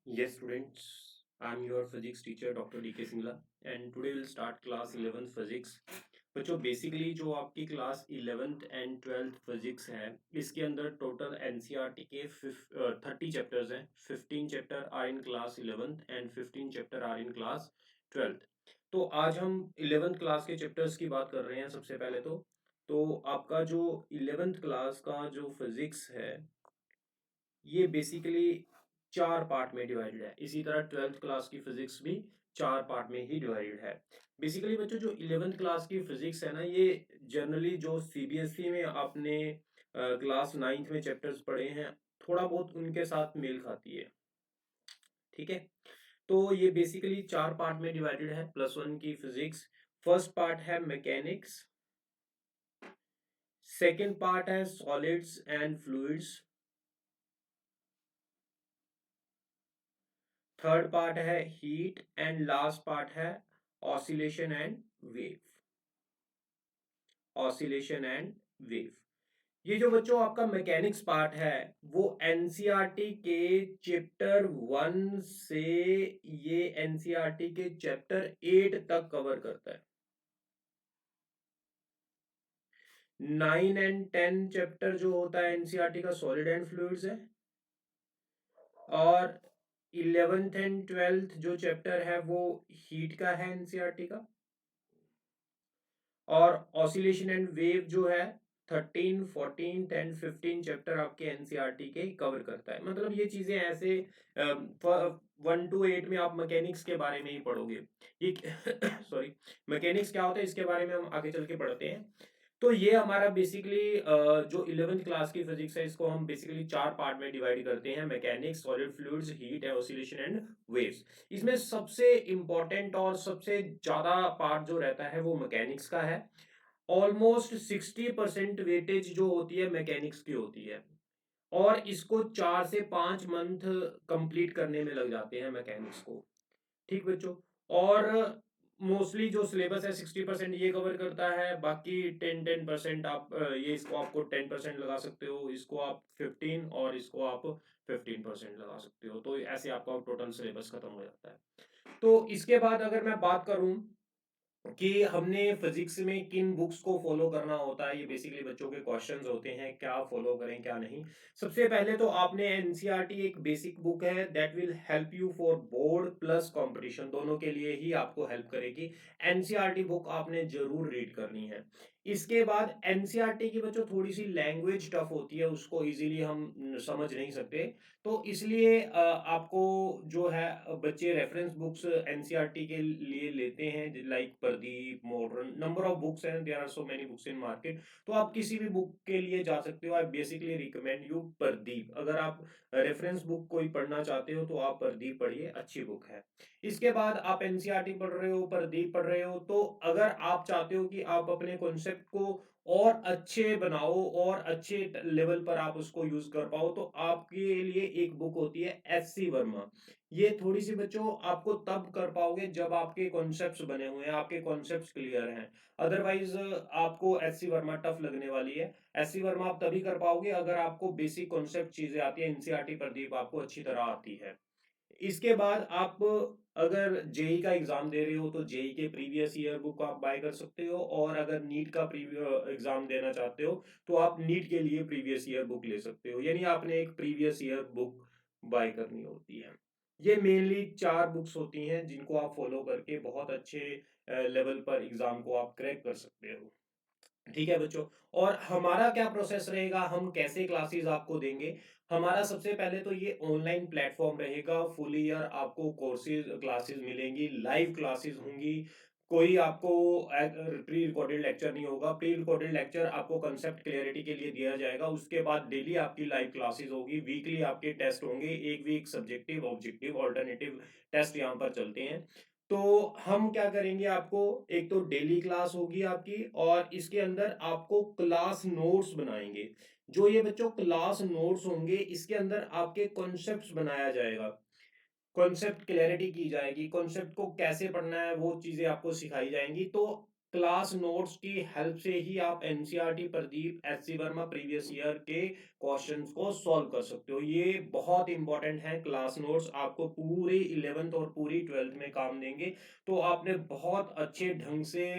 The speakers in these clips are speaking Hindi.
Yes, students, I'm your physics teacher, Dr. DK Singla, and today we'll start class 11th physics. बच्चों बेसिकली जो आपकी class 11th and 12th physics है इसके अंदर टोटल एनसीईआरटी के 30 चैप्टर्स हैं। 15 chapter are in class 11th and 15 chapter are in class 12th। तो आज हम 11th क्लास के चैप्टर्स की बात कर रहे हैं। सबसे पहले तो आपका जो 11th क्लास का जो फिजिक्स है ये बेसिकली चार पार्ट में डिवाइडेड है। इसी तरह 12th क्लास की फिजिक्स भी चार पार्ट में ही डिवाइडेड है। बेसिकली बच्चों जो 11th क्लास की फिजिक्स है ना, ये जनरली जो सीबीएसई में आपने क्लास 9th में चैप्टर्स पढ़े हैं थोड़ा बहुत उनके साथ मेल खाती है। ठीक है, तो ये बेसिकली चार पार्ट में डिवाइडेड है +1 की फिजिक्स। फर्स्ट पार्ट है मैकेनिक्स, सेकेंड पार्ट है solids and fluids, third part है हीट एंड लास्ट पार्ट है oscillation and wave. Oscillation and wave, ये जो बच्चों आपका मैकेनिक्स पार्ट है वो एनसीईआरटी के चैप्टर 1 से ये एनसीईआरटी के चैप्टर 8 तक कवर करता है। 9 एंड 10 चैप्टर जो होता है एनसीईआरटी का सॉलिड एंड फ्लूइड्स है, और 11th एंड 12th जो चैप्टर है वो हीट का है एनसीईआरटी का, और ऑसिलेशन एंड वेव जो है 13, 14 एंड 15 चैप्टर आपके एनसीईआरटी के कवर करता है। मतलब ये चीजें ऐसे 1 to 8 में आप मैकेनिक्स के बारे में ही पढ़ोगे। ये सॉरी, मैकेनिक्स क्या होता है इसके बारे में हम आगे चल के पढ़ते हैं। तो ये हमारा बेसिकली जो 11th क्लास की फिजिक्स है इसको हम बेसिकली चार पार्ट में डिवाइड करते हैं: mechanics, solid fluids, heat, oscillation and waves. इसमें सबसे इंपॉर्टेंट और सबसे ज्यादा पार्ट जो रहता है वो मैकेनिक्स का है। ऑलमोस्ट 60% वेटेज जो होती है मैकेनिक्स की होती है, और इसको 4 से 5 मंथ कंप्लीट करने में लग जाते हैं मैकेनिक्स को। ठीक बच्चों, और मोस्टली जो सिलेबस है 60% ये कवर करता है, बाकी 10-10% आप ये इसको आपको 10% लगा सकते हो, इसको आप 15 और इसको आप 15% लगा सकते हो। तो ऐसे आपका टोटल सिलेबस खत्म हो जाता है। तो इसके बाद अगर मैं बात करूं कि हमने फिजिक्स में किन बुक्स को फॉलो करना होता है, ये बेसिकली बच्चों के क्वेश्चंस होते हैं, क्या फॉलो करें क्या नहीं। सबसे पहले तो आपने एनसीईआरटी एक बेसिक बुक है that will help you for board plus competition, दोनों के लिए ही आपको हेल्प करेगी। एनसीईआरटी बुक आपने जरूर रीड करनी है। इसके बाद एनसीईआरटी की बच्चों थोड़ी सी लैंग्वेज टफ होती है, उसको इजीली हम समझ नहीं सकते। तो इसलिए आपको जो है बच्चे रेफरेंस बुक्स एनसीईआरटी के लिए लेते हैं, like Pradeep, modern, number of books हैं, there are so many books in market. तो आप किसी भी बुक के लिए जा सकते हो। I basically recommend you Pradeep. अगर आप रेफरेंस बुक कोई पढ़ना चाहते हो तो आप प्रदीप पढ़िए, अच्छी बुक है। इसके बाद आप एनसीईआरटी पढ़ रहे हो, प्रदीप पढ़ रहे हो, तो अगर आप चाहते हो कि आप अपने कॉन्सेप्ट को और अच्छे बनाओ और अच्छे लेवल पर आप उसको यूज कर पाओ, तो आपके लिए एक बुक होती है एससी वर्मा। ये थोड़ी सी बच्चों आपको तब कर पाओगे जब आपके कॉन्सेप्ट्स बने हुए हैं, आपके कॉन्सेप्ट्स क्लियर हैं। अदरवाइज आपको एससी वर्मा टफ लगने वाली है। एससी वर्मा आप तभी कर पाओगे अगर आपको बेसिक कॉन्सेप्ट चीजें आती है, एनसीईआरटी प्रदीप आपको अच्छी तरह आती है। इसके बाद आप अगर जेई का एग्जाम दे रहे हो तो जेई के प्रीवियस ईयर बुक आप बाय कर सकते हो, और अगर नीट का एग्जाम देना चाहते हो तो आप नीट के लिए प्रीवियस ईयर बुक ले सकते हो। यानी आपने एक प्रीवियस ईयर बुक बाय करनी होती है। ये मेनली चार बुक्स होती हैं जिनको आप फॉलो करके बहुत अच्छे लेवल पर एग्जाम को आप क्रैक कर सकते हो। ठीक है बच्चों, और हमारा क्या प्रोसेस रहेगा, हम कैसे क्लासेस आपको देंगे। हमारा सबसे पहले तो ये ऑनलाइन प्लेटफॉर्म रहेगा। फुल ईयर आपको कोर्सेज क्लासेस मिलेंगी, लाइव क्लासेस होंगी। कोई आपको प्री रिकॉर्डेड लेक्चर नहीं होगा। प्री रिकॉर्डेड लेक्चर आपको कंसेप्ट क्लियरिटी के लिए दिया जाएगा, उसके बाद डेली आपकी लाइव क्लासेस होगी, वीकली आपके टेस्ट होंगे, एक week subjective, objective, alternative test यहाँ पर चलते हैं। तो हम क्या करेंगे, आपको एक तो डेली क्लास होगी आपकी, और इसके अंदर आपको क्लास नोट्स बनाएंगे। जो ये बच्चों क्लास नोट्स होंगे इसके अंदर आपके कॉन्सेप्ट्स बनाया जाएगा, कॉन्सेप्ट क्लैरिटी की जाएगी, कॉन्सेप्ट को कैसे पढ़ना है वो चीजें आपको सिखाई जाएंगी। तो क्लास नोट्स की हेल्प से ही आप NCERT, Pradeep, SC Verma previous year के क्वेश्चंस को सॉल्व कर सकते हो। ये बहुत इंपॉर्टेंट है, क्लास नोट्स आपको पूरे 11th और पूरी 12th में काम देंगे। तो आपने बहुत अच्छे ढंग से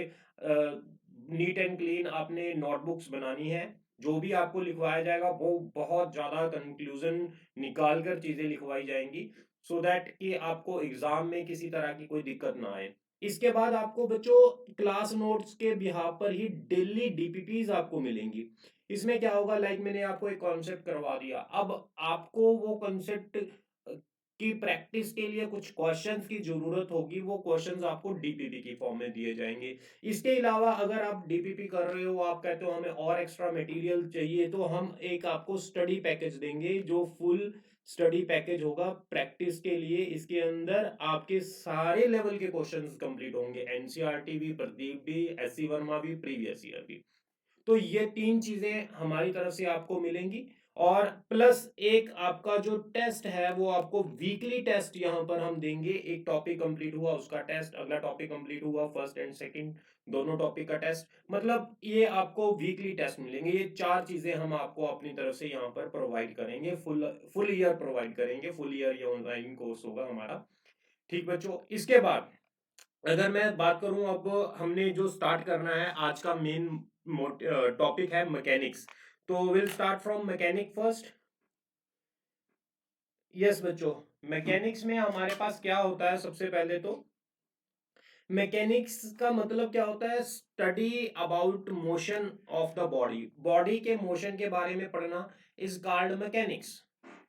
नीट एंड क्लीन आपने नोटबुक्स बनानी है। जो भी आपको लिखवाया जाएगा वो बहुत ज्यादा कंक्लूजन निकाल कर चीजें लिखवाई जाएंगी, सो दैट कि आपको एग्जाम में किसी तरह की कोई दिक्कत ना आए। इसके बाद आपको बच्चों क्लास नोट्स के बिहाफ पर ही डेली डीपीपीज आपको मिलेंगी। इसमें क्या होगा, लाइक मैंने आपको एक कॉन्सेप्ट करवा दिया, अब आपको वो कॉन्सेप्ट की प्रैक्टिस के लिए कुछ क्वेश्चंस की जरूरत होगी, वो क्वेश्चंस आपको डीपीपी की फॉर्म में दिए जाएंगे। इसके अलावा अगर आप डीपीपी कर रहे हो, आप कहते हो हमें और एक्स्ट्रा मटेरियल चाहिए, तो हम एक आपको स्टडी पैकेज देंगे जो फुल स्टडी पैकेज होगा प्रैक्टिस के लिए। इसके अंदर आपके सारे लेवल के क्वेश्चंस कंप्लीट होंगे, एनसीईआरटी भी, प्रदीप भी, एससी वर्मा भी, प्रीवियस ईयर भी। तो ये तीन चीजें हमारी तरफ से आपको मिलेंगी। और प्लस एक आपका जो टेस्ट है वो आपको वीकली टेस्ट यहां पर हम देंगे। एक टॉपिक कंप्लीट हुआ उसका टेस्ट, अगला टॉपिक कंप्लीट हुआ फर्स्ट एंड सेकंड दोनों टॉपिक का टेस्ट, मतलब ये आपको वीकली टेस्ट मिलेंगे। ये चार चीजें हम आपको अपनी तरफ से यहाँ पर प्रोवाइड करेंगे, फुल फुल ईयर प्रोवाइड करेंगे। फुल ईयर ये ऑनलाइन कोर्स होगा हमारा। ठीक बच्चों, इसके बाद अगर मैं बात करूं, अब हमने जो स्टार्ट करना है, आज का मेन टॉपिक है मैकेनिक्स। तो will start from mechanic first. Yes बच्चों, मैकेनिक्स में हमारे पास क्या होता है, सबसे पहले तो मैकेनिक्स का मतलब क्या होता है, study about motion of the body, body के मोशन के बारे में पढ़ना इज कॉल्ड मैकेनिक्स।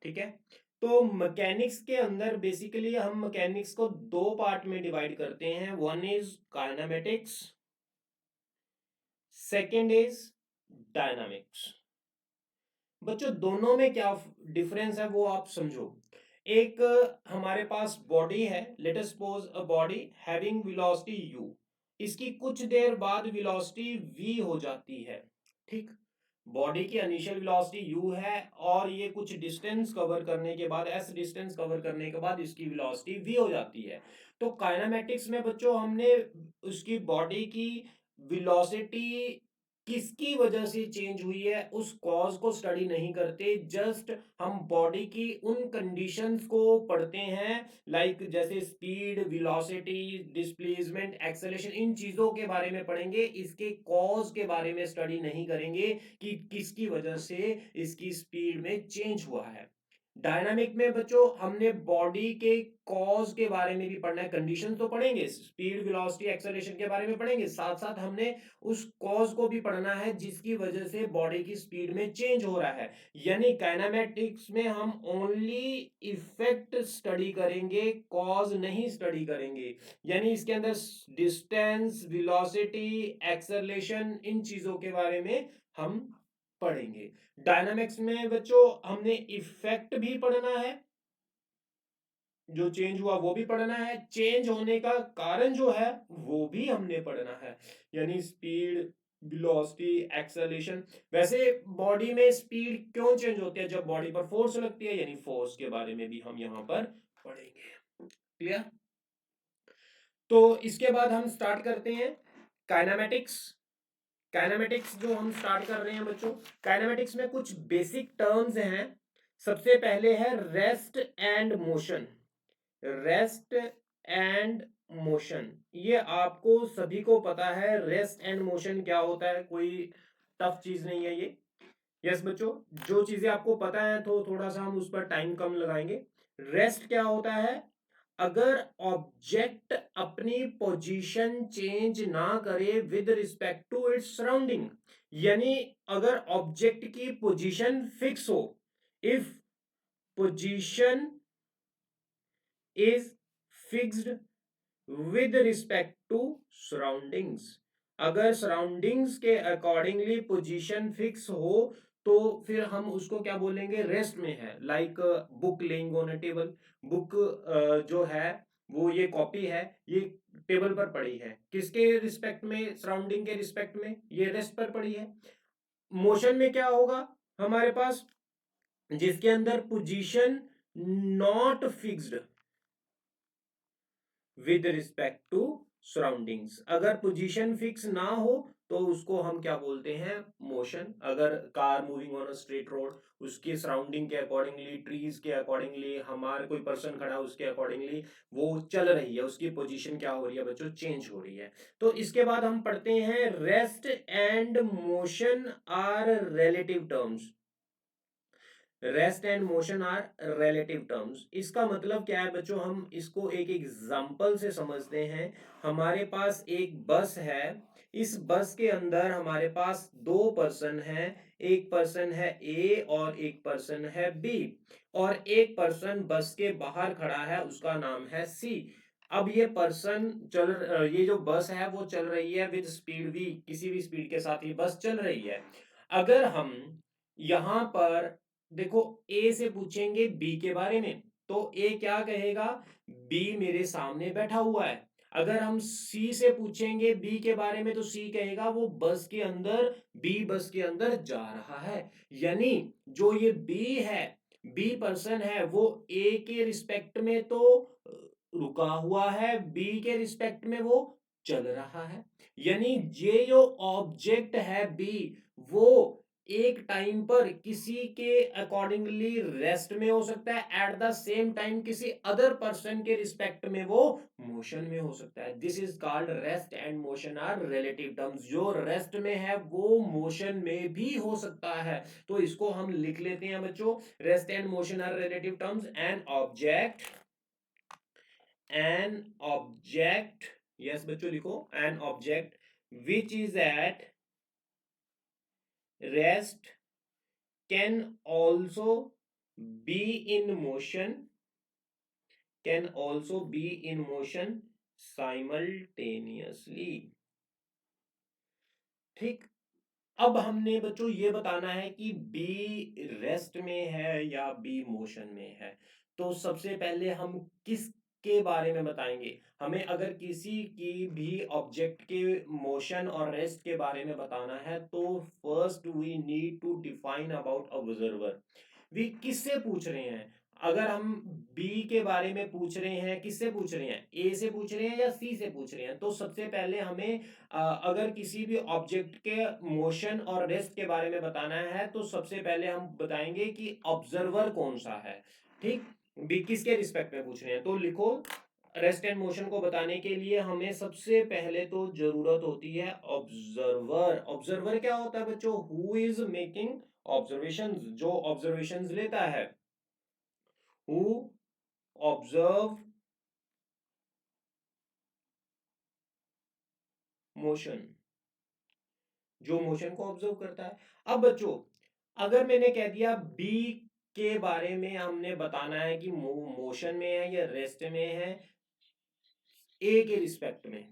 ठीक है, तो मैकेनिक्स के अंदर बेसिकली हम मैकेनिक्स को दो पार्ट में डिवाइड करते हैं। One is kinematics, second is dynamics. बच्चों दोनों में क्या डिफरेंस है वो आप समझो। एक हमारे पास बॉडी है, let us suppose a body having velocity u, इसकी कुछ देर बाद वेलोसिटी v हो जाती है। ठीक, बॉडी की इनिशियल वेलोसिटी u है और ये कुछ डिस्टेंस कवर करने के बाद, s डिस्टेंस कवर करने के बाद इसकी वेलोसिटी v हो जाती है। तो काइनेमेटिक्स में बच्चों हमने उसकी बॉडी की वेलोसिटी किसकी वजह से चेंज हुई है उस कॉज को स्टडी नहीं करते, जस्ट हम बॉडी की उन कंडीशंस को पढ़ते हैं, लाइक जैसे स्पीड, वेलोसिटी, डिस्प्लेसमेंट, एक्सेलरेशन, इन चीजों के बारे में पढ़ेंगे। इसके कॉज के बारे में स्टडी नहीं करेंगे कि किसकी वजह से इसकी स्पीड में चेंज हुआ है। डायनामिक में बच्चों हमने बॉडी के कॉज के बारे में भी पढ़ना है, कंडीशन तो पढ़ेंगे, स्पीड, वेलोसिटी, एक्सेलरेशन के बारे में पढ़ेंगे, साथ साथ हमने उस कॉज को भी पढ़ना है जिसकी वजह से बॉडी की स्पीड में चेंज हो रहा है। यानी काइनेमेटिक्स में हम ओनली इफेक्ट स्टडी करेंगे, कॉज नहीं स्टडी करेंगे। यानी इसके अंदर डिस्टेंस, वेलोसिटी, एक्सेलरेशन, इन चीजों के बारे में हम पढ़ेंगे। डायनामिक्स में बच्चों हमने इफेक्ट भी पढ़ना है, जो चेंज हुआ वो भी पढ़ना है, चेंज होने का कारण जो है वो भी हमने पढ़ना है, यानी स्पीड, वेलोसिटी, एक्सेलरेशन। वैसे बॉडी में स्पीड क्यों चेंज होती है, जब बॉडी पर फोर्स लगती है, यानी फोर्स के बारे में भी हम यहां पर पढ़ेंगे। क्लियर? तो इसके बाद हम स्टार्ट करते हैं काइनेमेटिक्स। काइनेमेटिक्स जो हम स्टार्ट कर रहे हैं बच्चों, काइनेमेटिक्स में कुछ बेसिक टर्म्स हैं। सबसे पहले है rest and motion. Rest and motion, ये आपको सभी को पता है, रेस्ट एंड मोशन क्या होता है, कोई टफ चीज नहीं है ये। यस बच्चों, जो चीजें आपको पता है तो थोड़ा सा हम उस पर टाइम कम लगाएंगे। रेस्ट क्या होता है, अगर ऑब्जेक्ट अपनी पोजीशन चेंज ना करे with respect to its surrounding, यानी अगर ऑब्जेक्ट की पोजीशन फिक्स हो, if position is fixed with respect to surroundings, अगर सराउंडिंग्स के अकॉर्डिंगली पोजीशन फिक्स हो तो फिर हम उसको क्या बोलेंगे, रेस्ट में है। Like book laying on a table, book जो है वो, ये कॉपी है, ये टेबल पर पड़ी है, किसके रिस्पेक्ट में, सराउंडिंग के रिस्पेक्ट में, ये रेस्ट पर पड़ी है। मोशन में क्या होगा हमारे पास, जिसके अंदर position not fixed with respect to surroundings. अगर पोजीशन फिक्स ना हो तो उसको हम क्या बोलते हैं, मोशन। अगर car moving on a straight road, उसके सराउंडिंग के अकॉर्डिंगली, ट्रीज के अकॉर्डिंगली, हमारे कोई पर्सन खड़ा है उसके अकॉर्डिंगली वो चल रही है, उसकी पोजीशन क्या हो रही है बच्चों, चेंज हो रही है। तो इसके बाद हम पढ़ते हैं rest and motion are relative terms. Rest and motion are relative terms, इसका मतलब क्या है बच्चों, हम इसको एक एग्जांपल से समझते हैं। हमारे पास एक बस है, इस बस के अंदर हमारे पास दो पर्सन हैं, एक पर्सन है ए और एक पर्सन है बी, और एक पर्सन बस के बाहर खड़ा है, उसका नाम है सी। अब ये पर्सन ये जो बस है वो चल रही है विद स्पीड वी, किसी भी स्पीड के साथ ये बस चल रही है। अगर हम यहां पर देखो ए से पूछेंगे बी के बारे में, तो ए क्या कहेगा, बी मेरे सामने बैठा हुआ है। अगर हम सी से पूछेंगे बी के बारे में तो सी कहेगा वो बस के अंदर, बी बस के अंदर जा रहा है। यानी जो ये बी है, बी पर्सन है, वो ए के रिस्पेक्ट में तो रुका हुआ है, बी के रिस्पेक्ट में वो चल रहा है। यानी ये जो ऑब्जेक्ट है बी, वो एक टाइम पर किसी के अकॉर्डिंगली रेस्ट में हो सकता है, एट द सेम टाइम किसी अदर पर्सन के रिस्पेक्ट में वो मोशन में हो सकता है। This is called rest and motion are relative terms. जो रेस्ट में है वो मोशन में भी हो सकता है। तो इसको हम लिख लेते हैं बच्चों, rest and motion are relative terms. An object, yes बच्चों लिखो, an object which is at rest can also be in motion, can also be in motion simultaneously। ठीक, अब हमने बच्चों ये बताना है कि बी रेस्ट में है या बी मोशन में है। तो सबसे पहले हम किस के बारे में बताएंगे, हमें अगर किसी की भी ऑब्जेक्ट के मोशन और रेस्ट के बारे में बताना है तो first we need to define about observer. We किससे पूछ रहे हैं, अगर हम बी के बारे में पूछ रहे हैं, किससे पूछ रहे हैं, ए से पूछ रहे हैं या सी से पूछ रहे हैं। तो सबसे पहले हमें अगर किसी भी ऑब्जेक्ट के मोशन और रेस्ट के बारे में बताना है तो सबसे पहले हम बताएंगे कि ऑब्जर्वर कौन सा है। ठीक, बी किसके रिस्पेक्ट में पूछ रहे हैं, तो लिखो रेस्ट एंड मोशन को बताने के लिए हमें सबसे पहले तो जरूरत होती है ऑब्जर्वर। ऑब्जर्वर क्या होता है बच्चों, हु इज मेकिंग ऑब्जर्वेशंस, जो ऑब्जर्वेशंस लेता है, हु ऑब्जर्व मोशन, जो मोशन को ऑब्जर्व करता है। अब बच्चों अगर मैंने कह दिया बी के बारे में हमने बताना है कि मोशन में है या रेस्ट में है ए के रिस्पेक्ट में,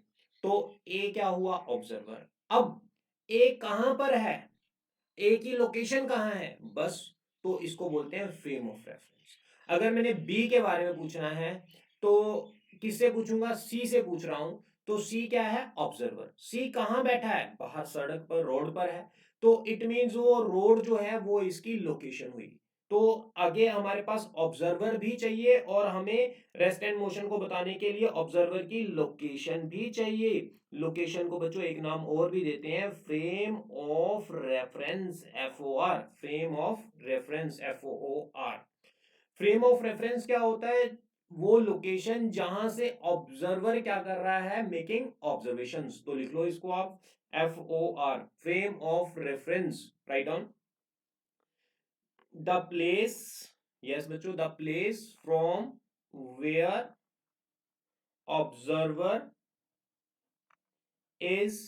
तो ए क्या हुआ, ऑब्जर्वर। अब ए कहां पर है, ए की लोकेशन कहां है, बस, तो इसको बोलते हैं फ्रेम ऑफ रेफरेंस। अगर मैंने बी के बारे में पूछना है तो किससे पूछूंगा, सी से पूछ रहा हूं, तो सी क्या है, ऑब्जर्वर। सी कहां बैठा है, बाहर सड़क पर, रोड पर है, तो इट मींस वो रोड जो है वो इसकी लोकेशन हुई। तो आगे हमारे पास ऑब्जर्वर भी चाहिए और हमें रेस्ट एंड मोशन को बताने के लिए ऑब्जर्वर की लोकेशन भी चाहिए। लोकेशन को बच्चों एक नाम और भी देते हैं, frame of reference, FOR, frame of reference, FOR। Frame of reference क्या होता है, वो लोकेशन जहां से ऑब्जर्वर क्या कर रहा है, मेकिंग ऑब्जर्वेशंस। तो लिख लो इसको आप, FOR, frame of reference, right down. The place, yes बच्चों, the place from where observer is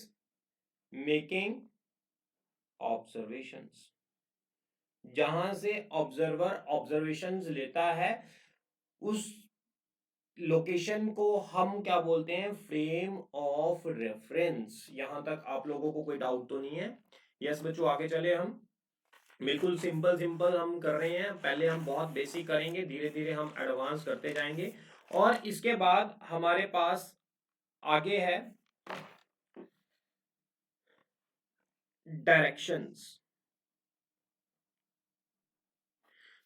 making observations, जहां से ऑब्जर्वर ऑब्जर्वेशंस लेता है, उस लोकेशन को हम क्या बोलते हैं, फ्रेम ऑफ रेफरेंस। यहां तक आप लोगों को कोई डाउट तो नहीं है। यस बच्चों, आगे चले हम, बिल्कुल सिंपल सिंपल हम कर रहे हैं। पहले हम बहुत बेसिक करेंगे, धीरे धीरे हम एडवांस करते जाएंगे, और इसके बाद हमारे पास आगे है डायरेक्शंस।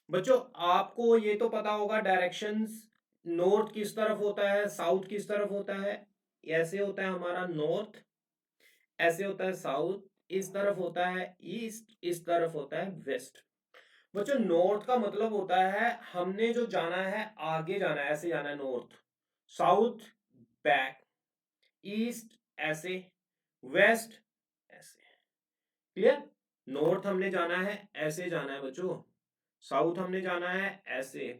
बच्चों आपको ये तो पता होगा डायरेक्शंस, नॉर्थ किस तरफ होता है, साउथ किस तरफ होता है, ऐसे होता है हमारा नॉर्थ, ऐसे होता है साउथ, इस तरफ होता है ईस्ट, इस तरफ होता है वेस्ट। बच्चों नॉर्थ का मतलब होता है हमने जो जाना है आगे जाना है, ऐसे जाना है नॉर्थ, साउथ बैक, ईस्ट ऐसे, वेस्ट ऐसे। क्लियर? नॉर्थ हमने जाना है ऐसे जाना है बच्चों, साउथ हमने जाना है ऐसे,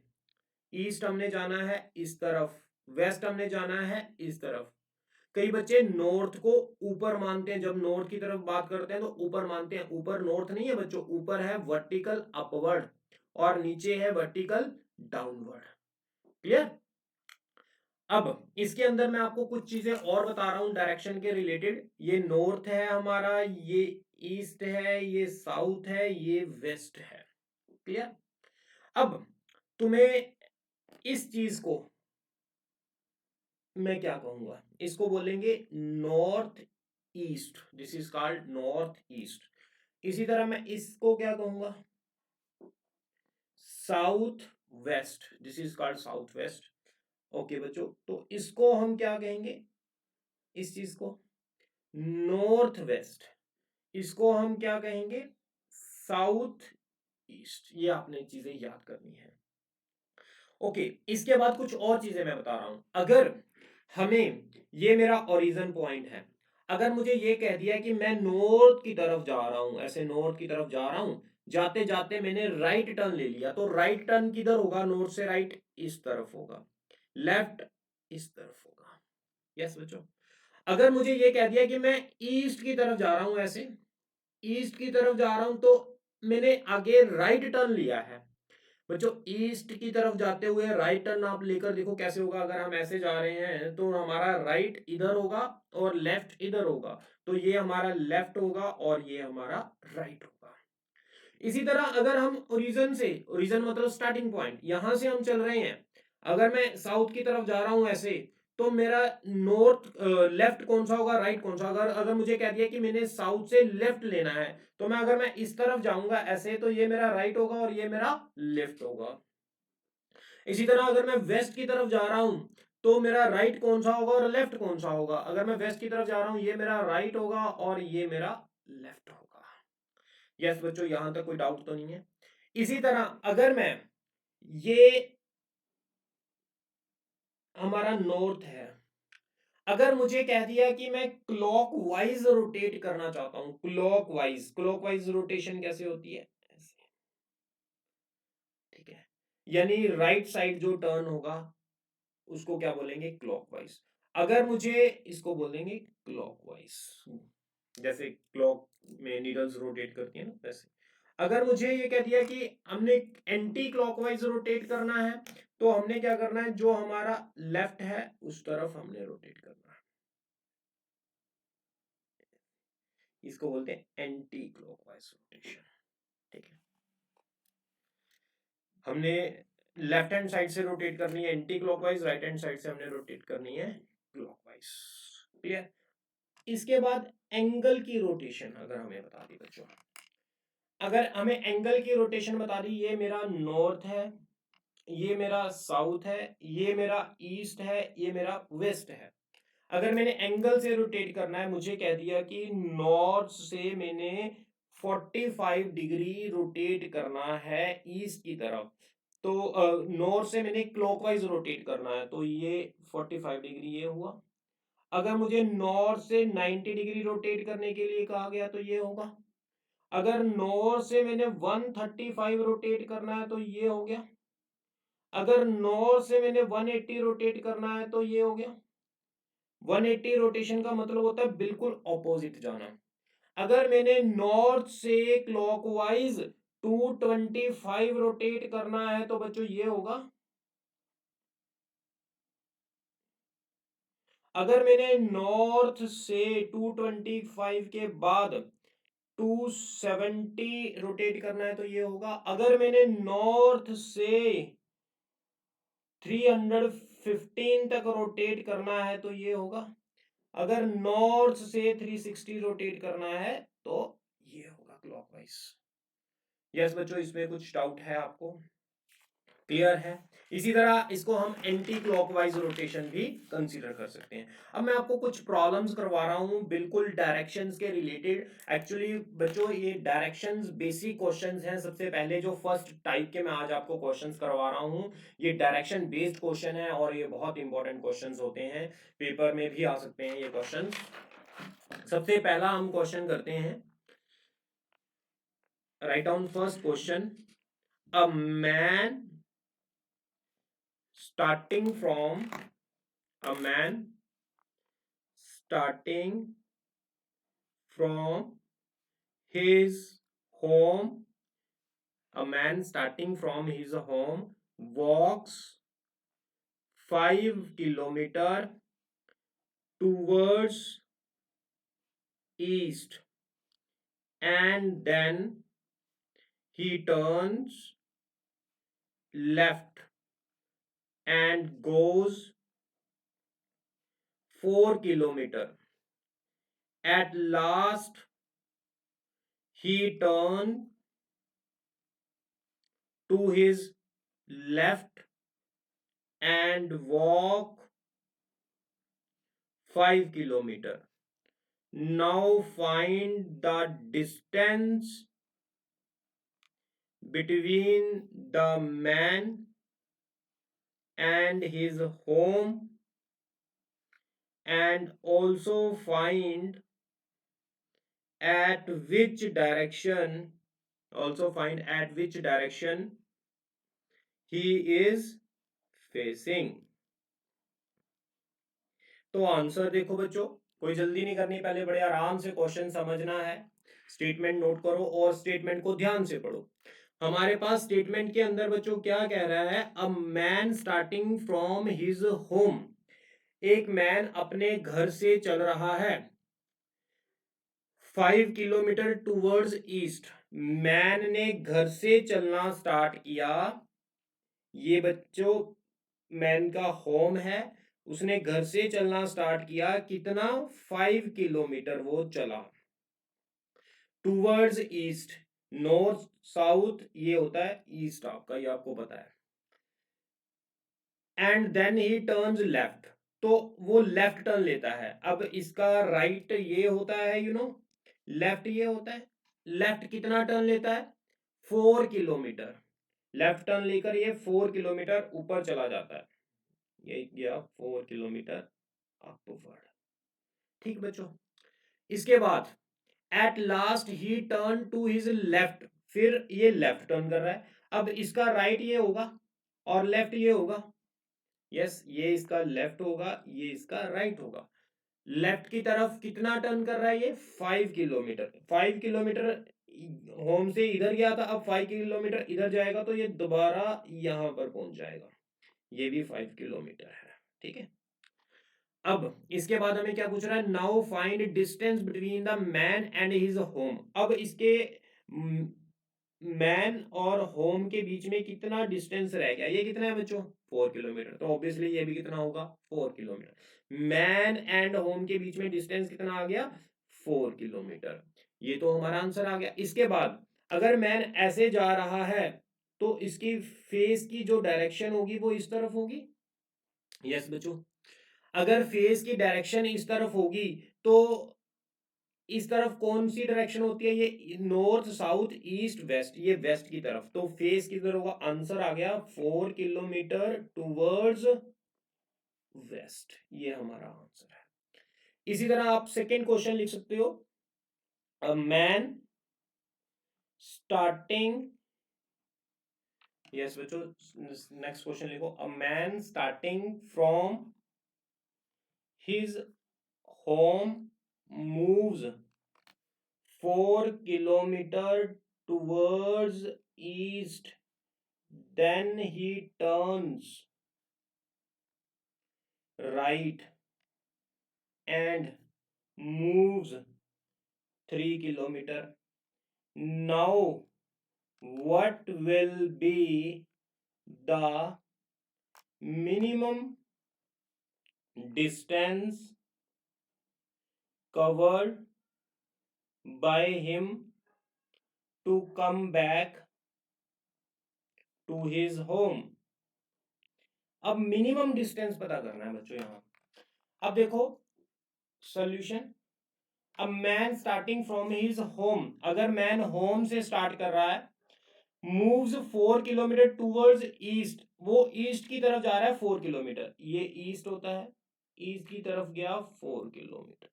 ईस्ट हमने जाना है इस तरफ, वेस्ट हमने जाना है इस तरफ। कई बच्चे नॉर्थ को ऊपर मानते हैं, जब नॉर्थ की तरफ बात करते हैं तो ऊपर मानते हैं, ऊपर नॉर्थ नहीं है बच्चों, ऊपर है वर्टिकल अपवर्ड और नीचे है वर्टिकल डाउनवर्ड। क्लियर? अब इसके अंदर मैं आपको कुछ चीजें और बता रहा हूं डायरेक्शन के रिलेटेड। ये नॉर्थ है हमारा, ये ईस्ट है, ये साउथ है, ये वेस्ट है। क्लियर? अब तुम्हें इस चीज को मैं क्या कहूंगा, इसको बोलेंगे north east, this is called north east. इसी तरह मैं इसको क्या कहूंगा, south west, this is called south west. Okay बच्चों, तो इसको हम क्या कहेंगे, इस चीज को नॉर्थ वेस्ट, इसको हम क्या कहेंगे, साउथ ईस्ट। ये आपने चीजें याद करनी है। ओके, इसके बाद कुछ और चीजें मैं बता रहा हूं। अगर हमें, ये मेरा ओरिजिन पॉइंट है, अगर मुझे ये कह दिया कि मैं नॉर्थ की तरफ जा रहा हूं, ऐसे नॉर्थ की तरफ जा रहा हूं, जाते जाते मैंने राइट टर्न ले लिया, तो राइट टर्न किधर होगा, नॉर्थ से राइट इस तरफ होगा, लेफ्ट इस तरफ होगा। यस बच्चों। अगर मुझे ये कह दिया कि मैं ईस्ट की तरफ जा रहा हूं, ऐसे ईस्ट की तरफ जा रहा हूं, तो मैंने आगे राइट टर्न लिया है बच्चों। ईस्ट की तरफ जाते हुए राइट टर्न आप लेकर देखो कैसे होगा। अगर हम ऐसे जा रहे हैं तो हमारा राइट इधर होगा और लेफ्ट इधर होगा, तो ये हमारा लेफ्ट होगा और ये हमारा राइट होगा। इसी तरह अगर हम ओरिजिन से, ओरिजिन मतलब स्टार्टिंग पॉइंट, यहां से हम चल रहे हैं, अगर मैं साउथ की तरफ जा रहा हूं ऐसे, तो मेरा नॉर्थ लेफ्ट कौन सा होगा, राइट कौन सा। अगर अगर मुझे कह दिया कि मैंने साउथ से लेफ्ट लेना है, तो मैं अगर मैं इस तरफ जाऊंगा ऐसे, तो ये मेरा राइट होगा और ये मेरा लेफ्ट होगा। इसी तरह अगर मैं वेस्ट की तरफ जा रहा हूं, तो मेरा राइट कौन सा होगा और लेफ्ट कौन सा होगा। अगर मैं वेस्ट की तरफ जा रहा हूं, ये मेरा राइट होगा और ये मेरा लेफ्ट होगा। यस बच्चों, यहां तक कोई डाउट तो नहीं है। इसी तरह अगर मैं, ये हमारा नॉर्थ है, अगर मुझे कह दिया कि मैं क्लॉक वाइज रोटेट करना चाहता हूं, clock wise, clock wise rotation कैसे होती है ऐसे, ठीक है, यानी राइट साइड जो टर्न होगा उसको क्या बोलेंगे, क्लॉकवाइज। अगर मुझे इसको बोलेंगे क्लॉकवाइज, जैसे क्लॉक में नीडल्स रोटेट करती है ना वैसे। अगर मुझे ये कह दिया कि हमने एंटी क्लॉकवाइज रोटेट करना है, तो हमने क्या करना है, जो हमारा लेफ्ट है उस तरफ हमने रोटेट करना है। इसको बोलते हैं एंटी क्लॉकवाइज रोटेशन। ठीक है, हमने लेफ्ट हैंड साइड से रोटेट करनी है anti clockwise, right hand side से हमने रोटेट करनी है क्लॉकवाइज। क्लियर? इसके बाद एंगल की रोटेशन अगर हमें बता दी बच्चों, अगर हमें एंगल की रोटेशन बता दी, ये मेरा नॉर्थ है, ये मेरा साउथ है, ये मेरा ईस्ट है, ये मेरा वेस्ट है। अगर मैंने एंगल से रोटेट करना है, मुझे कह दिया कि नॉर्थ से मैंने 45 डिग्री रोटेट करना है ईस्ट की तरफ, तो नॉर्थ से मैंने क्लॉकवाइज रोटेट करना है, तो ये 45 डिग्री ये हुआ। अगर मुझे नॉर्थ से 90 डिग्री रोटेट करने के लिए कहा गया तो ये होगा। अगर नॉर्थ से मैंने 135 रोटेट करना है तो ये हो गया। अगर नॉर्थ से मैंने 180 रोटेट करना है तो ये हो गया। 180 रोटेशन का मतलब होता है बिल्कुल ऑपोजिट जाना। अगर मैंने नॉर्थ से क्लॉकवाइज 225 रोटेट करना है तो बच्चों ये होगा। अगर मैंने नॉर्थ से 225 के बाद 270 रोटेट करना है तो ये होगा। अगर मैंने नॉर्थ से 315 तक रोटेट करना है तो ये होगा। अगर नॉर्थ से 360 रोटेट करना है तो ये होगा क्लॉकवाइज। यस बच्चों, इसमें कुछ डाउट है आपको? क्लियर है। इसी तरह इसको हम एंटी क्लॉकवाइज रोटेशन भी कंसीडर कर सकते हैं। अब मैं आपको कुछ प्रॉब्लम्स करवा रहा हूं बिल्कुल डायरेक्शंस के रिलेटेड। एक्चुअली बच्चों ये डायरेक्शंस बेसिक क्वेश्चंस हैं। सबसे पहले जो फर्स्ट टाइप के मैं आज आपको क्वेश्चंस करवा रहा हूं ये डायरेक्शन बेस्ड क्वेश्चन है और ये बहुत इंपॉर्टेंट क्वेश्चंस होते हैं, पेपर में भी आ सकते हैं ये क्वेश्चन। सबसे पहला हम क्वेश्चन करते हैं, write down first question. A man starting from a man starting from his home, a man starting from his home walks 5 kilometer towards east, and then he turns left and goes 4 kilometer. At last he turns to his left and walk 5 kilometer. Now find the distance between the man and his home, and also find at which direction he is facing. तो आंसर देखो बच्चों, कोई जल्दी नहीं करनी, पहले बड़े आराम से क्वेश्चन समझना है। स्टेटमेंट नोट करो और स्टेटमेंट को ध्यान से पढ़ो। हमारे पास स्टेटमेंट के अंदर बच्चों क्या कह रहा है, a man starting from his home, एक मैन अपने घर से चल रहा है 5 किलोमीटर टूवर्ड्स ईस्ट। मैन ने घर से चलना स्टार्ट किया, ये बच्चों मैन का होम है, उसने घर से चलना स्टार्ट किया, कितना 5 किलोमीटर वो चला टूवर्ड्स ईस्ट। नॉर्थ साउथ ये होता है ईस्ट आपका, ये आपको पता है। And then he turns left, तो वो लेफ्ट टर्न लेता है। अब इसका राइट ये होता है, लेफ्ट ये होता है। लेफ्ट कितना टर्न लेता है, 4 किलोमीटर। लेफ्ट टर्न लेकर ये 4 किलोमीटर ऊपर चला जाता है, ये गया 4 किलोमीटर अपवर्ड। ठीक बच्चों, इसके बाद at last he turn to his left, फिर ये लेफ्ट टर्न कर रहा है। अब इसका राइट ये होगा और लेफ्ट ये होगा, यस ये इसका लेफ्ट होगा, ये इसका राइट होगा। लेफ्ट की तरफ कितना टर्न कर रहा है ये, 5 किलोमीटर। 5 किलोमीटर होम से इधर गया था, अब 5 किलोमीटर इधर जाएगा तो ये दोबारा यहां पर पहुंच जाएगा, ये भी 5 किलोमीटर है। ठीक है, अब इसके बाद हमें क्या पूछ रहा है, now find distance between the man and his home. अब इसके मैन और होम के बीच में कितना डिस्टेंस रह गया, ये कितना है बच्चों, 4 किलोमीटर। तो ऑब्वियसली ये भी कितना होगा, 4 किलोमीटर। मैन एंड होम के बीच में डिस्टेंस कितना आ गया, 4 किलोमीटर। ये तो हमारा आंसर आ गया। इसके बाद अगर मैन ऐसे जा रहा है तो इसकी फेस की जो डायरेक्शन होगी वो इस तरफ होगी। यस बच्चों, अगर फेस की डायरेक्शन इस तरफ होगी तो इस तरफ कौन सी डायरेक्शन होती है, ये नॉर्थ साउथ ईस्ट वेस्ट, ये वेस्ट की तरफ। तो फेस किधर होगा, आंसर आ गया 4 किलोमीटर टूवर्ड्स वेस्ट, ये हमारा आंसर है। इसी तरह आप सेकेंड क्वेश्चन लिख सकते हो, अ मैन स्टार्टिंग, यस बच्चों नेक्स्ट क्वेश्चन लिखो, a man starting from his home moves 4 kilometer towards east, then he turns right and moves 3 kilometer. Now what will be the minimum distance covered by him to come back to his home? अब मिनिमम डिस्टेंस पता करना है बच्चों यहाँ। अब देखो solution, a man starting from his home, अगर मैन होम से स्टार्ट कर रहा है, मूव्स 4 किलोमीटर टूवर्ड्स ईस्ट, वो ईस्ट की तरफ जा रहा है 4 किलोमीटर, ये ईस्ट होता है, ईस्ट की तरफ गया 4 kilometre,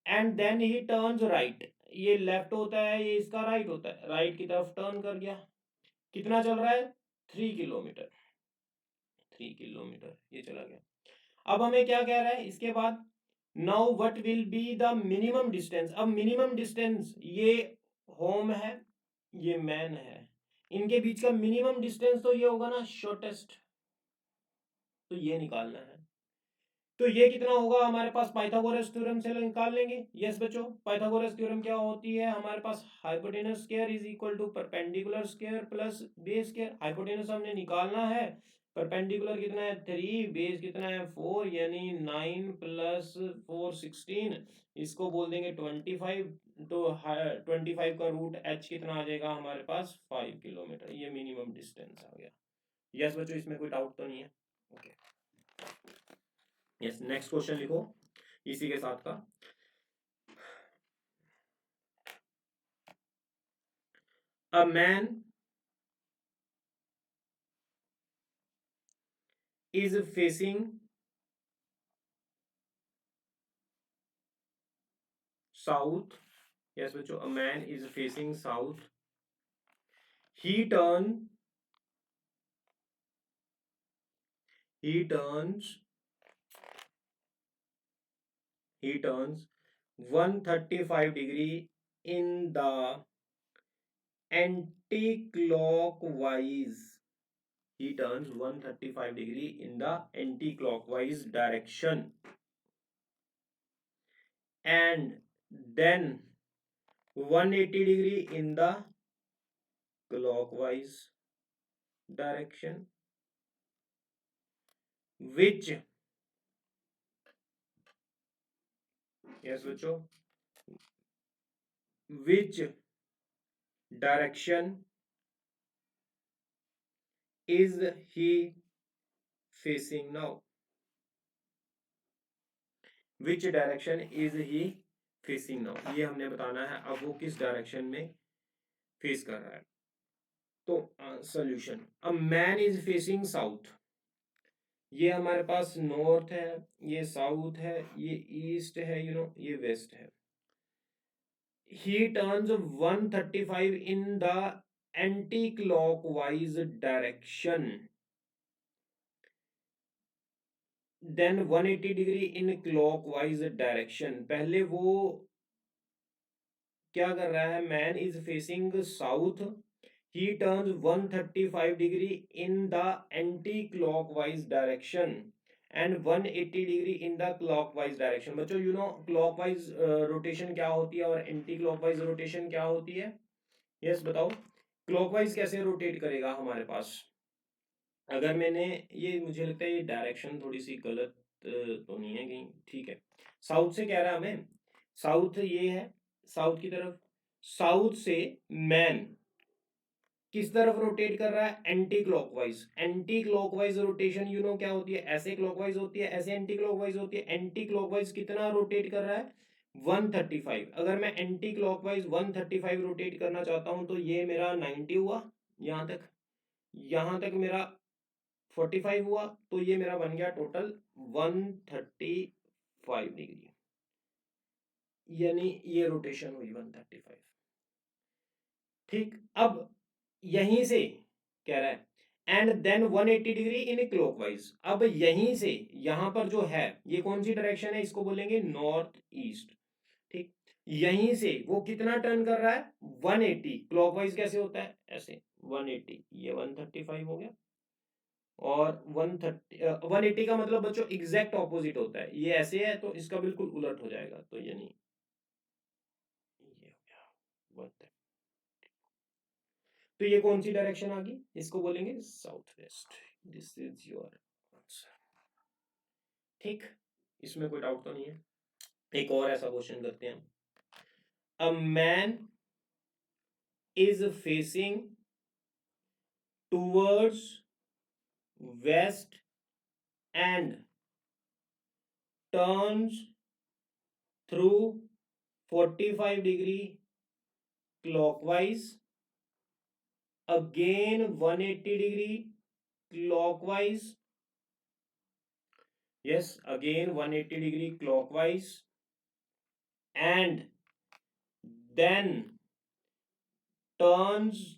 and then he turns right, ये लेफ्ट होता है, ये इसका राइट होता है, राइट की तरफ टर्न कर गया, कितना चल रहा है 3 किलोमीटर, 3 किलोमीटर ये चला गया। अब हमें क्या कह रहा है इसके बाद, now what will be the minimum distance, अब मिनिमम डिस्टेंस, ये होम है ये मैन है, इनके बीच का मिनिमम डिस्टेंस तो ये होगा ना शॉर्टेस्ट, तो ये निकालना है। तो ये कितना होगा हमारे पास, पाइथागोरस थ्योरम से निकाल लेंगे। यस बच्चों, पाइथागोरस थ्योरम क्या होती है हमारे पास, hypotenuse square is equal to perpendicular square plus base square, hypotenuse हमने निकालना है, परपेंडिकुलर कितना है 3, बेस कितना है 4, यानी 9 प्लस 4 16, इसको बोल देंगे 25, तो 25 का रूट h कितना आ जाएगा हमारे पास 5 किलोमीटर, ये मिनिमम डिस्टेंस आ गया। यस बच्चों, इसमें कोई डाउट तो नहीं है? ओके, यस नेक्स्ट क्वेश्चन लिखो इसी के साथ का, a man is facing south, yes बच्चों, a man is facing south, he turn he turns he turns 135 degree in the anti-clockwise, he turns 135 degree in the anti-clockwise direction, and then 180 degree in the clockwise direction, which, yes बच्चों, which direction is he facing now, which direction is he facing now, ये हमने बताना है अब वो किस डायरेक्शन में फेस कर रहा है। तो solution, a man is facing south, ये हमारे पास नॉर्थ है, ये साउथ है, ये ईस्ट है, ये वेस्ट है, he turns 135 in the anti-clockwise direction, then 180 degree in clockwise direction, पहले वो क्या कर रहा है, man is facing south, he turns 135 degree in the anti clockwise direction and 180 degree in the clockwise direction. बच्चों क्लॉकवाइज रोटेशन क्या होती है और एंटी क्लॉकवाइज रोटेशन क्या होती है? यस बताओ, क्लॉकवाइज कैसे रोटेट करेगा हमारे पास, अगर मैंने, ये मुझे लगता है ये डायरेक्शन थोड़ी सी गलत तो नहीं है कहीं, ठीक है, साउथ से कह रहा है हमें, साउथ ये है, साउथ की तरफ, साउथ से मैन किस तरफ रोटेट कर रहा है, anti clockwise, anti clockwise rotation क्या होती है, ऐसे क्लॉकवाइज होती है, ऐसे एंटी क्लॉकवाइज होती है, एंटी क्लॉकवाइज कितना रोटेट कर रहा है 135, अगर मैं एंटी क्लॉकवाइज 135 रोटेट करना चाहता हूं तो ये मेरा 90 हुआ, यहां तक, यहां तक मेरा 45 हुआ, तो ये मेरा बन गया टोटल 135 डिग्री, यानी ये रोटेशन हुई 135। ठीक, अब यहीं से कह रहा है and then 180 degree in clockwise, अब यहीं से यहां पर जो है ये कौन सी डायरेक्शन है, इसको बोलेंगे नॉर्थ ईस्ट। ठीक, यहीं से वो कितना टर्न कर रहा है 180, क्लॉकवाइज कैसे होता है ऐसे 180, ये 135 हो गया, और 180 का मतलब बच्चों एग्जैक्ट ऑपोजिट होता है, ये ऐसे है तो इसका बिल्कुल उलट हो जाएगा, तो यानी ये हो गया 130। तो ये कौन सी डायरेक्शन आ गई, इसको बोलेंगे south west, this is your answer. ठीक, इसमें कोई डाउट तो नहीं है? एक और ऐसा क्वेश्चन करते हैं, अ man is facing towards west and turns through 45 degree clockwise, again 180 degree clockwise. Yes, again 180 degree clockwise, and then turns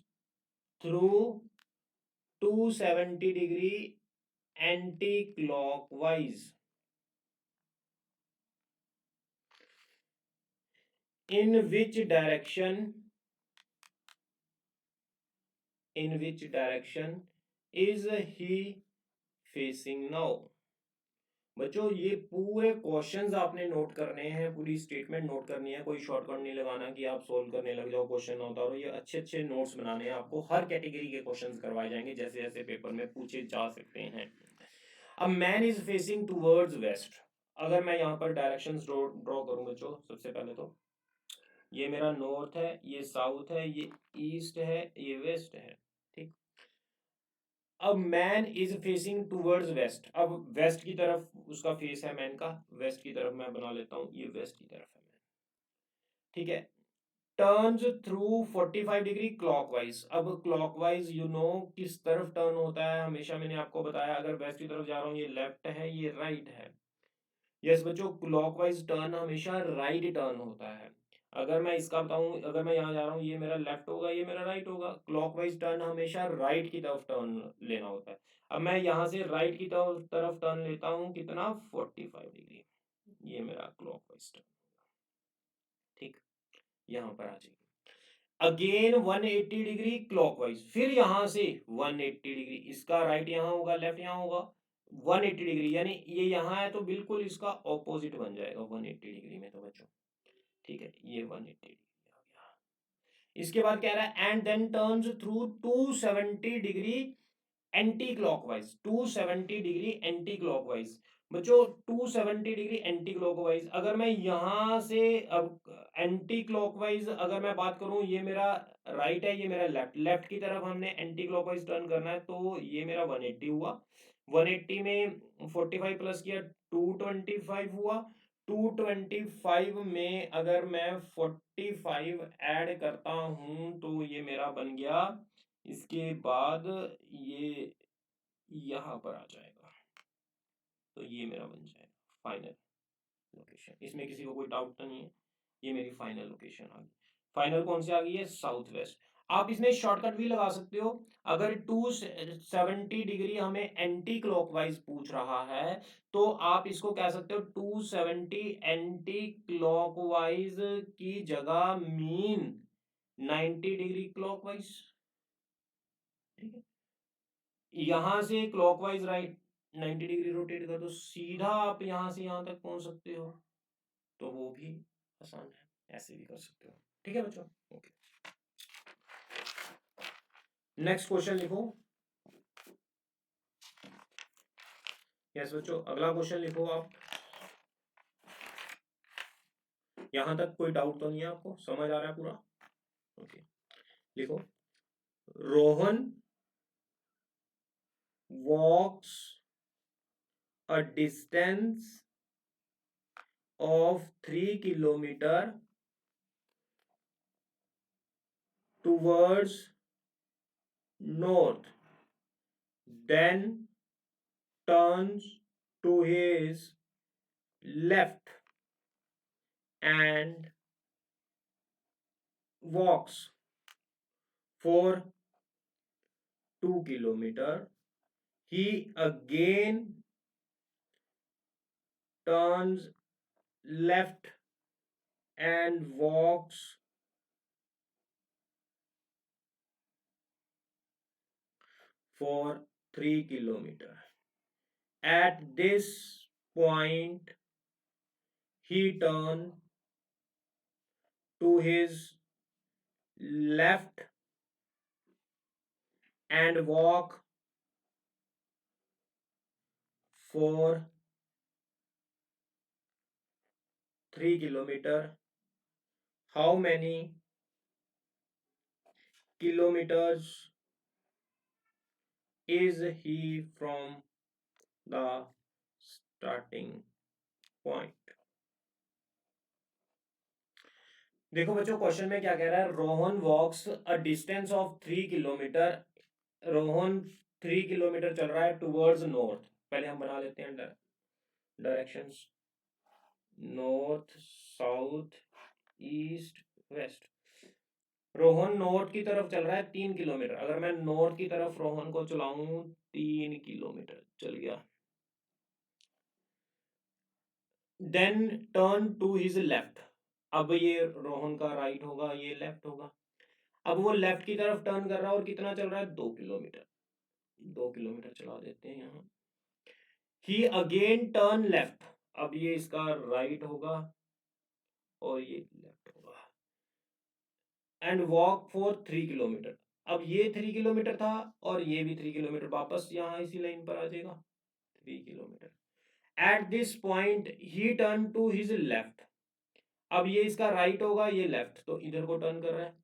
through 270 degree anti-clockwise. In which direction? In which direction is he facing now? बच्चों ये पूरे क्वेश्चंस आपने नोट करने हैं, पूरी स्टेटमेंट नोट करनी है, कोई शॉर्टकट नहीं लगाना कि आप सोल्व करने लग जाओ क्वेश्चन होता और ये अच्छे अच्छे नोट्स बनाने हैं आपको। हर कैटेगरी के क्वेश्चंस करवाए जाएंगे जैसे जैसे पेपर में पूछे जा सकते हैं। अब man is facing towards west. अगर मैं यहाँ पर डायरेक्शंस ड्रॉ करूं बच्चों, सबसे पहले तो ये मेरा नॉर्थ है, ये साउथ है, ये ईस्ट है, ये वेस्ट है, ठीक। अब man is facing towards west, अब वेस्ट की तरफ उसका फेस है मैन का, वेस्ट की तरफ मैं बना लेता हूं, ये वेस्ट की तरफ है मैन, ठीक है। Turns through 45 degree clockwise. अब क्लॉकवाइज यू नो किस तरफ टर्न होता है, हमेशा मैंने आपको बताया अगर वेस्ट की तरफ जा रहा हूँ ये लेफ्ट है ये राइट है। यस बच्चों, क्लॉकवाइज टर्न हमेशा राइट टर्न होता है। अगर मैं इसका बताऊं, अगर मैं यहाँ जा रहा हूँ ये मेरा लेफ्ट होगा ये मेरा राइट होगा, क्लॉकवाइज टर्न हमेशा राइट की तरफ टर्न लेना होता है। अब मैं यहाँ से राइट की तरफ टर्न लेता हूँ, कितना 45 डिग्री, ये मेरा क्लॉकवाइज टर्न, ठीक। यहाँ पर आ जाएगी अगेन 180 डिग्री क्लॉकवाइज, फिर यहां से 180 डिग्री, इसका राइट यहाँ होगा लेफ्ट यहाँ होगा, 180 डिग्री यानी ये यहाँ है तो बिल्कुल इसका ऑपोजिट बन जाएगा 180 डिग्री में तो बच्चों, ठीक है। ये 180 डिग्री आ गया। इसके बाद कह रहा है and then turns through 270 degree anti clockwise, 270 degree anti clockwise. बच्चों 270 डिग्री एंटी क्लॉकवाइज, अगर मैं यहां से अब एंटी क्लॉकवाइज अगर मैं बात करूं, ये मेरा राइट है ये मेरा लेफ्ट, लेफ्ट की तरफ हमने एंटी क्लॉकवाइज टर्न करना है तो ये मेरा 180 हुआ, 180 में 45 प्लस किया 225 हुआ, 225 में अगर मैं 45 ऐड करता हूं तो ये मेरा बन गया, इसके बाद ये यहां पर आ जाएगा, तो ये मेरा बन जाएगा फाइनल लोकेशन। इसमें किसी को कोई डाउट तो नहीं है, ये मेरी फाइनल लोकेशन आ गई। फाइनल कौन सी आ गई है, साउथ वेस्ट। आप इसमें शॉर्टकट भी लगा सकते हो, अगर 270 डिग्री हमें एंटी क्लॉकवाइज पूछ रहा है तो आप इसको कह सकते हो 270 एंटी क्लॉकवाइज की जगह मीन 90 डिग्री क्लॉकवाइज, ठीक है। यहां से क्लॉकवाइज राइट 90 डिग्री रोटेट कर दो, सीधा आप यहां से यहां तक पहुंच सकते हो, तो वो भी आसान है, ऐसे भी कर सकते हो, ठीक है बच्चों। ओके, नेक्स्ट क्वेश्चन लिखो। यस बच्चों, अगला क्वेश्चन लिखो आप। यहां तक कोई डाउट तो नहीं है, आपको समझ आ रहा है पूरा? ओके, लिखो। रोहन वॉक्स a distance of 3 kilometer towards north, then turns to his left and walks for 2 kilometer. He again turns left and walks for 3 kilometer. At this point, he turns to his left and walk for 3 kilometer. How many kilometers is he from the starting point? देखो बच्चों, क्वेश्चन में क्या कह रहा है, Rohan walks a distance of 3 kilometre. Rohan 3 kilometre चल रहा है टूवर्ड्स नॉर्थ। पहले हम बना लेते हैं directions, north, south, east, west. Rohan north की तरफ चल रहा है 3 किलोमीटर। अगर मैं नॉर्थ की तरफ रोहन को चलाऊं, 3 किलोमीटर चल गया। Then turn to his left. अब ये रोहन का राइट होगा, ये लेफ्ट होगा। अब वो लेफ्ट की तरफ टर्न कर रहा है और कितना चल रहा है, 2 किलोमीटर। 2 किलोमीटर चला देते हैं यहाँ। ही अगेन टर्न लेफ्ट। अब ये इसका राइट होगा और ये लेफ्ट होगा। And walk for 3 kilometre. अब ये 3 किलोमीटर था और ये भी 3 किलोमीटर, वापस यहाँ इसी लाइन पर आ जाएगा। 3 kilometre. At this point he turn to his left. अब ये इसका राइट होगा, ये लेफ्ट, तो इधर को टर्न कर रहा है।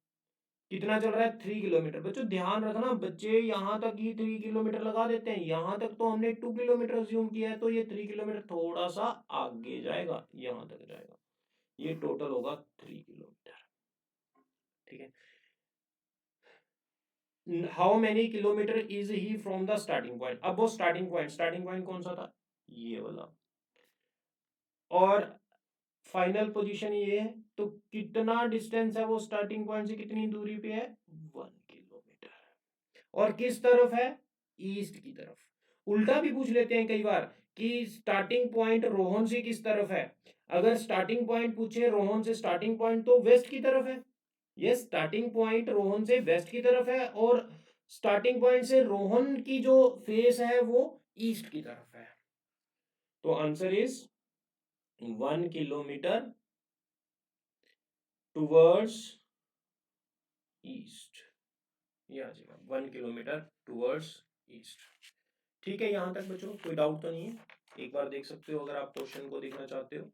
कितना चल रहा है, 3 किलोमीटर। बच्चों ध्यान रखना, बच्चे यहां तक ही 3 किलोमीटर लगा देते हैं। यहां तक तो हमने 2 किलोमीटर अज्यूम किया है, तो ये 3 किलोमीटर थोड़ा सा आगे जाएगा, यहां तक जाएगा। ये टोटल होगा 3 किलोमीटर। ठीक है। How many kilometre is he from the starting point. अब वो स्टार्टिंग पॉइंट कौन सा था, ये वाला। और फाइनल पोजीशन ये है, तो कितना डिस्टेंस है वो स्टार्टिंग पॉइंट से, कितनी दूरी पे है, 1 किलोमीटर। और किस तरफ है, ईस्ट की तरफ। उल्टा भी पूछ लेते हैं कई बार कि स्टार्टिंग पॉइंट रोहन से किस तरफ है। अगर स्टार्टिंग पॉइंट पूछे रोहन से स्टार्टिंग पॉइंट, तो वेस्ट की तरफ है। ये स्टार्टिंग पॉइंट रोहन से वेस्ट की तरफ है और स्टार्टिंग पॉइंट से रोहन की जो फेस है वो ईस्ट की तरफ है। तो answer is 1 kilometre towards east. ये आ जाएगा 1 किलोमीटर टूवर्ड्स ईस्ट। ठीक है, यहां तक बच्चों कोई डाउट तो नहीं है। एक बार देख सकते हो अगर आप क्वेश्चन को देखना चाहते हो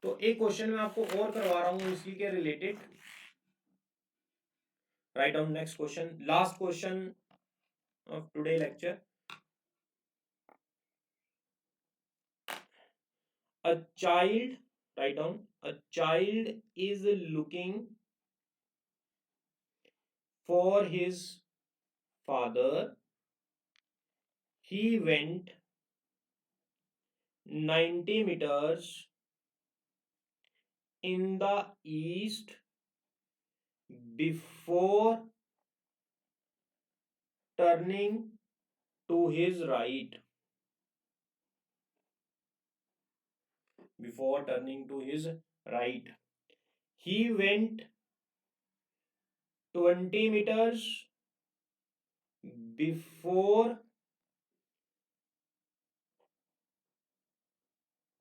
तो। एक क्वेश्चन मैं आपको और करवा रहा हूं इसी के related. Write down next question, last question of today lecture. A child, write down, a child is looking for his father. He went 90 meters in the east before turning to his right. Before turning to his right. He went 20 meters before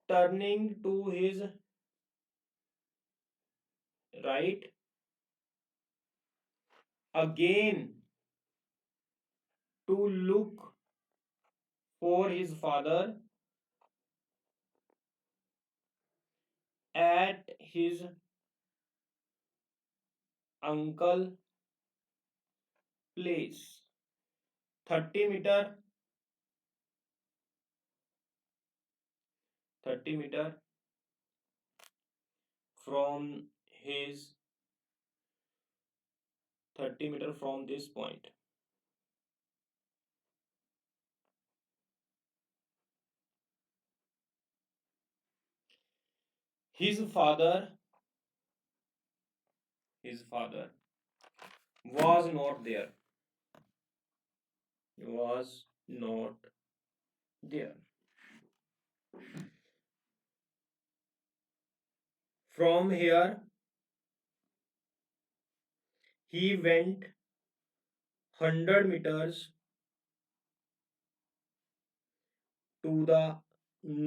turning to his right. Again to look for his father at his uncle place. 30 meter, 30 meter from his 30 meter from this point. His father, his father was not there. Was not there. From here, he went 100 meters to the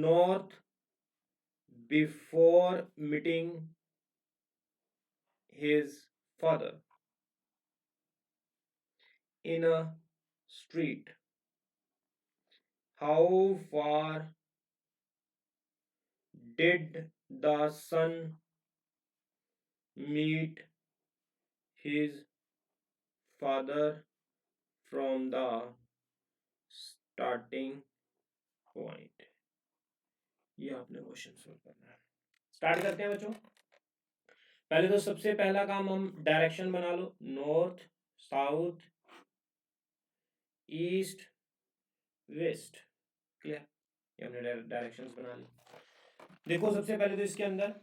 north before meeting his father in a street. How far did the son meet his father from the starting point, ये आपने क्वेश्चन सोल्व करना है। स्टार्ट करते हैं बच्चों। पहले तो सबसे पहला काम हम डायरेक्शन बना लो, north south east west, clear, ये हमने डायरेक्शंस बना ली। देखो सबसे पहले तो इसके अंदर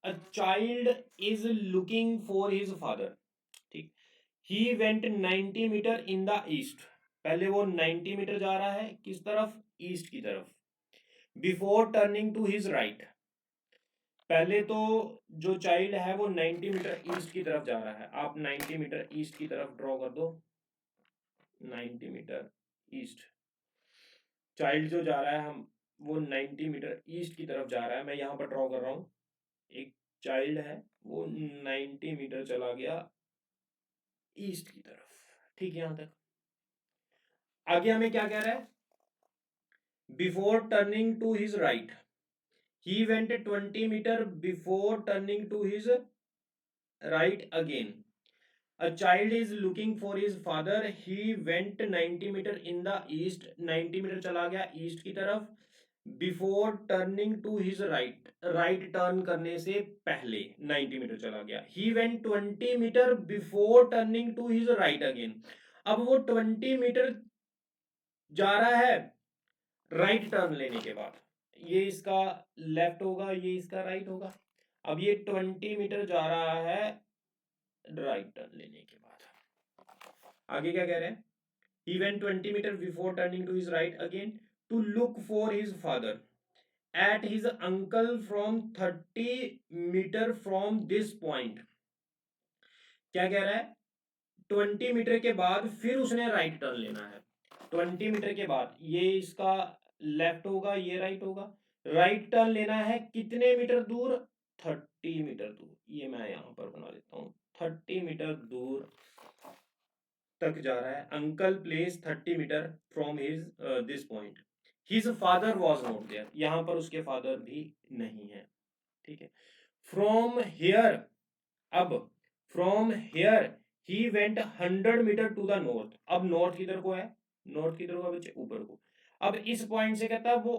a child is looking for his father, ठीक, he went 90 metre in the east, पहले वो 90 मीटर जा रहा है किस तरफ, ईस्ट की तरफ, before turning to his right, पहले तो जो चाइल्ड है वो 90 मीटर ईस्ट की तरफ जा रहा है, आप 90 मीटर ईस्ट की तरफ ड्रॉ कर दो, 90 मीटर ईस्ट, चाइल्ड जो जा रहा है हम वो 90 मीटर ईस्ट की तरफ जा रहा है, मैं यहाँ पर ड्रॉ कर रहा हूँ, एक चाइल्ड है वो 90 मीटर चला गया ईस्ट की तरफ, ठीक है, यहां तक। आगे हमें क्या कह रहा है, before turning to his right, he went 20 metre before turning to his right again, a child is looking for his father, he went 90 meter in the east, 90 metre चला गया ईस्ट की तरफ, before turning to his right, right turn करने से पहले 90 मीटर चला गया, he went 20 metre before turning to his right again, अब वो 20 मीटर जा रहा है राइट टर्न लेने के बाद, ये इसका लेफ्ट होगा ये इसका राइट होगा, अब ये 20 मीटर जा रहा है राइट टर्न लेने के बाद, आगे क्या कह रहे हैं, he went 20 meter before turning to his right again to look for his father at his uncle from 30 meter from this point, क्या कह रहा है, 20 मीटर के बाद फिर उसने राइट टर्न लेना है, 20 मीटर के बाद ये इसका लेफ्ट होगा ये राइट होगा, राइट टर्न लेना है कितने मीटर दूर, 30 मीटर दूर, ये मैं यहां पर बना लेता हूं, 30 मीटर दूर तक जा रहा है, uncle place 30 metre from his this point, his father was not there, यहां पर उसके फादर भी नहीं है, ठीक है, फ्रॉम हियर, अब from here he went 100 metre to the north, अब नॉर्थ किधर को है, नॉर्थ किधर को बच्चे, ऊपर को, अब इस पॉइंट से कहता है वो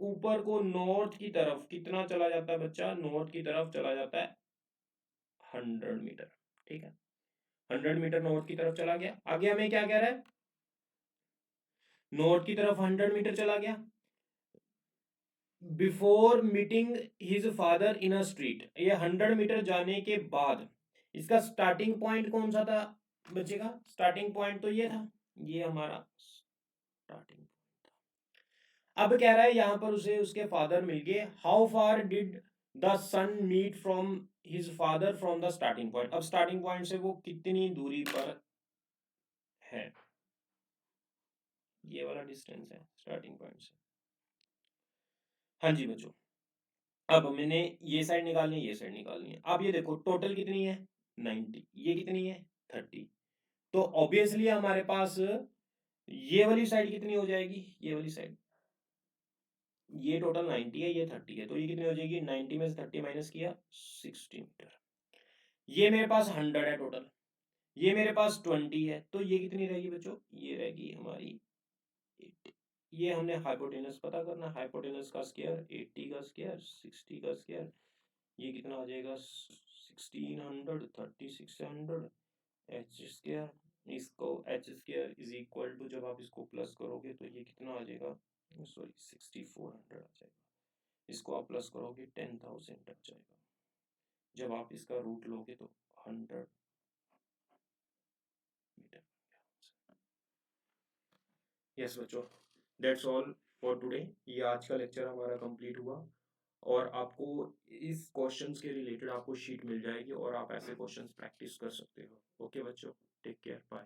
ऊपर को नॉर्थ की तरफ कितना चला जाता है बच्चा, नॉर्थ की तरफ चला जाता है 100 मीटर, ठीक है, 100 मीटर नॉर्थ की तरफ चला गया, आगे हमें क्या कह रहा है, नॉर्थ की तरफ 100 मीटर चला गया, before meeting his father in a street, ये 100 मीटर जाने के बाद इसका स्टार्टिंग पॉइंट कौन सा था बच्चेगा, स्टार्टिंग पॉइंट तो ये था, ये हमारा स्टार्टिंग पॉइंट था, अब कह रहा है यहां पर उसे उसके फादर मिल गए, how far did the son meet from his father from the starting point, अब स्टार्टिंग पॉइंट से वो कितनी दूरी पर है, ये वाला डिस्टेंस है स्टार्टिंग पॉइंट से, हाँ जी बच्चों, अब मैंने ये साइड निकालनी है ये साइड निकालनी है, अब ये देखो टोटल कितनी है 90, ये कितनी है 30, तो ऑब्वियसली हमारे पास ये वाली साइड कितनी हो जाएगी, ये वाली साइड, ये टोटल 90 है ये 30 है, तो ये कितनी हो जाएगी, 90 में से 30 माइनस किया 60 मीटर, ये मेरे पास 100 है टोटल, ये मेरे पास 20 है, तो ये कितनी रहेगी बच्चों, ये रहेगी हमारी 80, ये हमने हाइपोटेनस पता करना, हाइपोटेनस का स्क्वायर 80 का स्क्वायर 60 का स्क्वायर, ये कितना आ जाएगा 1600 3600 एच स्क्वायर, इसको H square is equal to जब आप इसको प्लस करोगे तो ये कितना आ जाएगा, सॉरी 6400 आ जाएगा, इसको आप प्लस करोगे 10,000 आ जाएगा, जब आप इसका रूट लोगे तो 100 मीटर। यस बच्चों, दैट्स ऑल फॉर टुडे, ये आज का लेक्चर हमारा कंप्लीट हुआ, और आपको इस क्वेश्चंस के रिलेटेड आपको शीट मिल जाएगी और आप ऐसे क्वेश्चंस प्रैक्टिस कर सकते हो। ओके बच्चों, टेक केयर, बाय।